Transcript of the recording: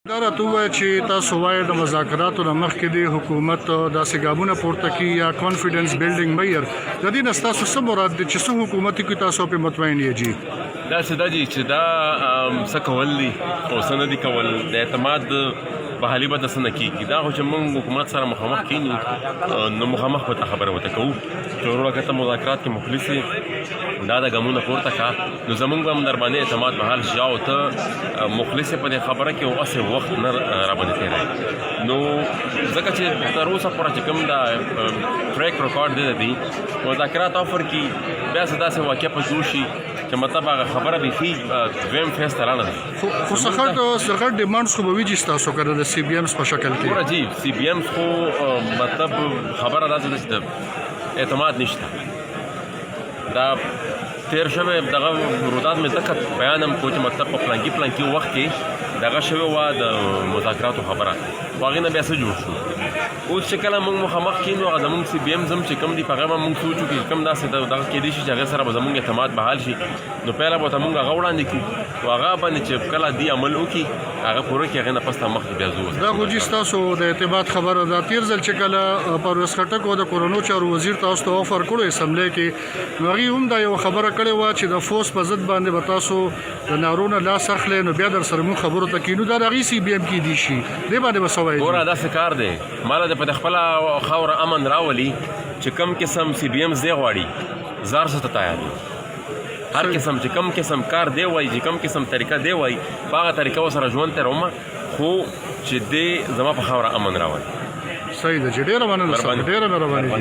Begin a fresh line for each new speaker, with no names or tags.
دا راته ووایه چې تاسو وایئ د مذاکراتو نه مخکې د حکومت داسې ګامونه پورته کړي یا کانفیډنس بلډینګ معیار د دې نه ستاسو څه مراد دی چې څه حکومت کوي تاسو پرې مطمئن یې جي
داسې دا دي چې دا څه کول دي او څه نه دي کول د اعتماد بحالي به داسې نه کېږي دا خو چې موږ حکومت سره مخامخ کېنو نو مخامخ به ته خبره ورته کوو چې وروره که ته مذاکرات کې مخلص یې دا د ګامونه پورته کړه نو زموږ به هم در باندې اعتماد بحال شي او ته مخلص یې په دې خبره کې او هسې وخت نه راباندې تېروي نو ځکه چې تر اوسه پوره چې کوم دا ټریک ریکارډ دی مذاکرات آفر کړي بیا څه داسې واقع پکې وشي چې مطلب هغه خبره بیخي دویم فیز ته رانه دی
خو څه ډیمانډز خو به وي چې ستاسو که د سی بي ایمز په شکل کې
پوره جي سی بي ایمز خو مطلب خبره داسې ده چې اعتماد نشته دا تیر شوی دغه رودات مې دقت بیان هم کو چې مطلب په پلانکي وخت کې دغه شوی وه د مذاکراتو خبره خو هغې نه بیا څه جوړ شو اوس چې کله موږ مخامخ کېنو هغه زموږ سی بي ایمز هم چې کوم دي په هغه به موږ سوچ وکړو چې کوم داسې دغه کېدای شي چې هغې سره به زموږ اعتماد بحال شي نو پهله به ورته موږ هغه وړاندې کړو خو هغه باندې چې کله دی عمل وکړي هغه پوره کړي هغې نه پس ته مخکې بیا ځو
دا خو جي ستاسو د اعتماد خبره ده تېر ځل چې کله پرویز خټک د کورونو چارو وزیر تاسو ته آفر کړو اسمبلی کې نو هغې هم دا یوه خبره کړې وه چې د فوز په ضد باندې به تاسو د نارو نه لاس اخلئ نو بیا در سره موږ خبرو ته کېنو دا د هغې سی بي ایم کېدای شي دې باندې به څه وایي
ګوره داسې کار دی ماله د په خپله خاوره امن راولي چې کم قسم سی بي ایمز دی غواړي زار څه ته تیار دي هر قسم چې کم قسم کار دی وایي چې کم قسم طریقه دی وایي په هغه طریقه ورسره ژوند تېرومه خو چې دی زما په خاوره امن راولي
صحیح ده چې ډېره مننه ډېره مهرباني